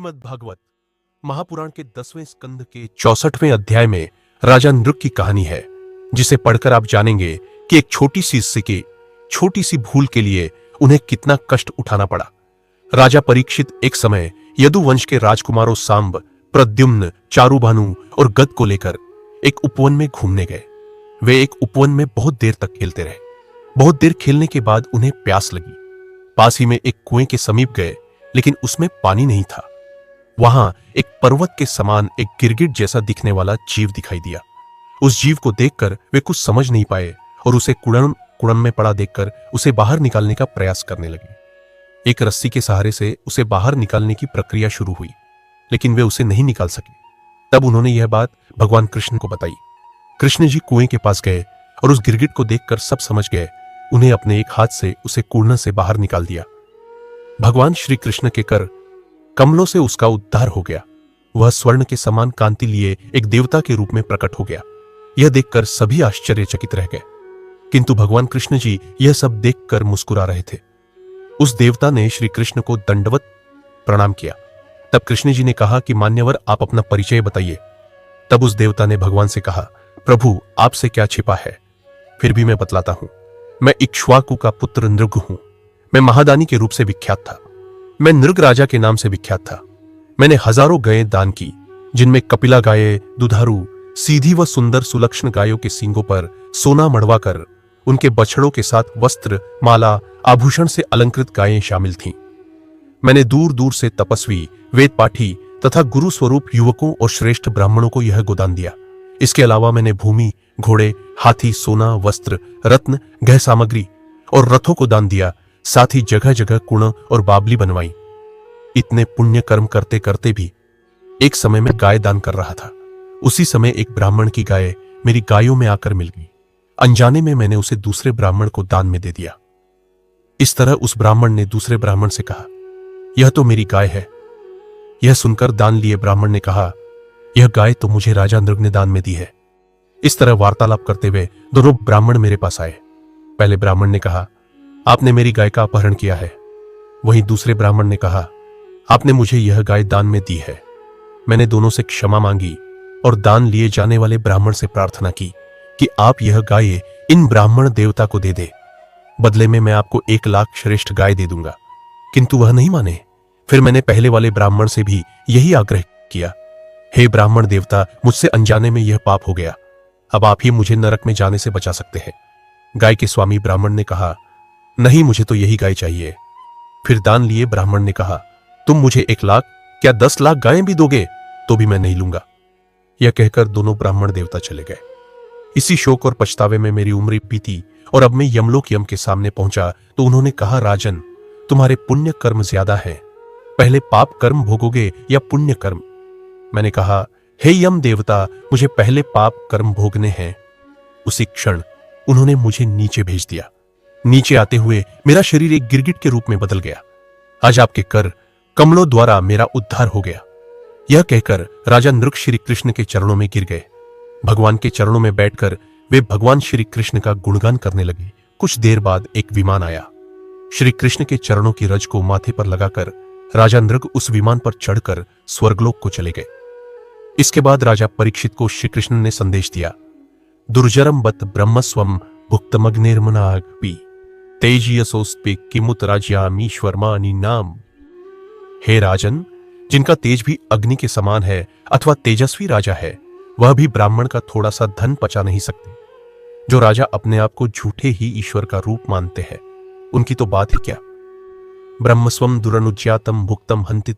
श्रीमद् भागवत महापुराण के 10वें स्कंद के 64वें अध्याय में राजा नृग की कहानी है, जिसे पढ़कर आप जानेंगे कि एक छोटी सी हिस्से की छोटी सी भूल के लिए उन्हें कितना कष्ट उठाना पड़ा। राजा परीक्षित एक समय यदुवंश के राजकुमारों सांब, प्रद्युम्न, चारुभानु और गद को लेकर एक उपवन में घूमने गए। वे एक उपवन में बहुत देर तक खेलते रहे। बहुत देर खेलने के बाद उन्हें प्यास लगी। पास ही में एक कुएं के समीप गए, लेकिन उसमें पानी नहीं था। वहां एक पर्वत के समान एक गिरगिट जैसा दिखने वाला जीव दिखाई दिया। उस जीव को देखकर वे कुछ समझ नहीं पाए और उसे कुड़न में पड़ा देखकर उसे बाहर निकालने का प्रयास करने लगे। एक रस्सी के सहारे से उसे बाहर निकालने की प्रक्रिया शुरू हुई, लेकिन वे उसे नहीं निकाल सके। तब उन्होंने यह बात भगवान कृष्ण को बताई। कृष्ण जी कुएं के पास गए और उस गिरगिट को देखकर सब समझ गए। उन्हें अपने एक हाथ से उसे कुड़ने से बाहर निकाल दिया। भगवान श्री कृष्ण के कर कमलों से उसका उद्धार हो गया। वह स्वर्ण के समान कांति लिए एक देवता के रूप में प्रकट हो गया। यह देखकर सभी आश्चर्यचकित रह गए, किंतु भगवान कृष्ण जी यह सब देखकर मुस्कुरा रहे थे। उस देवता ने श्री कृष्ण को दंडवत प्रणाम किया। तब कृष्ण जी ने कहा कि मान्यवर, आप अपना परिचय बताइए। तब उस देवता ने भगवान से कहा, प्रभु, आपसे क्या छिपा है, फिर भी मैं बतलाता हूं। मैं इक्ष्वाकु का पुत्र नृग हूं। मैं महादानी के रूप से विख्यात था। मैं नृग राजा के नाम से विख्यात था। मैंने हजारों गायें दान की, जिनमें कपिला गायें, दुधारू, सीधी व सुंदर सुलक्षण गायों के सींगों पर सोना मढ़वाकर उनके बछड़ों के साथ वस्त्र, माला, आभूषण से अलंकृत गायें शामिल थीं। मैंने दूर दूर से तपस्वी, वेद पाठी तथा गुरु स्वरूप युवकों और श्रेष्ठ ब्राह्मणों को यह गोदान दिया। इसके अलावा मैंने भूमि, घोड़े, हाथी, सोना, वस्त्र, रत्न, गह सामग्री और रथों को दान दिया। साथ ही जगह जगह कुण और बाबली बनवाई। इतने पुण्य कर्म करते करते भी एक समय में गाय दान कर रहा था। उसी समय एक ब्राह्मण की गाय मेरी गायों में आकर मिल गई। अनजाने में मैंने उसे दूसरे ब्राह्मण को दान में दे दिया। इस तरह उस ब्राह्मण ने दूसरे ब्राह्मण से कहा, यह तो मेरी गाय है। यह सुनकर दान लिए ब्राह्मण ने कहा, यह गाय तो मुझे राजा नृग ने दान में दी है। इस तरह वार्तालाप करते हुए दोनों ब्राह्मण मेरे पास आए। पहले ब्राह्मण ने कहा, आपने मेरी गाय का अपहरण किया है। वहीं दूसरे ब्राह्मण ने कहा, आपने मुझे यह गाय दान में दी है। मैंने दोनों से क्षमा मांगी और दान लिए जाने वाले ब्राह्मण से प्रार्थना की कि आप यह गाय इन ब्राह्मण देवता को दे दे। बदले में मैं आपको 1 लाख श्रेष्ठ गाय दे दूंगा। किंतु वह नहीं माने। फिर मैंने पहले वाले ब्राह्मण से भी यही आग्रह किया, हे ब्राह्मण देवता, मुझसे अनजाने में यह पाप हो गया। अब आप ही मुझे नरक में जाने से बचा सकते हैं। गाय के स्वामी ब्राह्मण ने कहा, नहीं, मुझे तो यही गाय चाहिए। फिर दान लिए ब्राह्मण ने कहा, तुम मुझे 1 लाख क्या 10 लाख गायें भी दोगे तो भी मैं नहीं लूंगा। यह कहकर दोनों ब्राह्मण देवता चले गए। इसी शोक और पछतावे में मेरी उम्र बीती और अब मैं यमलोक यम के सामने पहुंचा तो उन्होंने कहा, राजन, तुम्हारे पुण्य कर्म ज्यादा है। पहले पाप कर्म भोगोगे या पुण्य कर्म? मैंने कहा, हे यम देवता, मुझे पहले पाप कर्म भोगने हैं। उसी क्षण उन्होंने मुझे नीचे भेज दिया। नीचे आते हुए मेरा शरीर एक गिरगिट के रूप में बदल गया। आज आपके कर कमलों द्वारा मेरा उद्धार हो गया। यह कहकर राजा नृग श्री कृष्ण के चरणों में गिर गए। भगवान के चरणों में बैठकर वे भगवान श्री कृष्ण का गुणगान करने लगे। कुछ देर बाद एक विमान आया। श्री कृष्ण के चरणों की रज को माथे पर लगाकर राजा नृग उस विमान पर चढ़कर स्वर्गलोक को चले गए। इसके बाद राजा परीक्षित को श्री कृष्ण ने संदेश दिया, दुर्जरम बत ब्रह्मस्वम भुक्तमग्निर्मनाग्पि तेजयसोस्पे किमुत राज्यामीश्वरमानि नाम। हे राजन, जिनका तेज भी अग्नि के समान है अथवा तेजस्वी राजा है, वह भी ब्राह्मण का थोड़ा सा धन पचा नहीं सकते। जो राजा अपने आप को झूठे ही ईश्वर का रूप मानते हैं, उनकी तो बात ही क्या। ब्रह्मस्वम दुरनुज्यातम भुक्तम हंति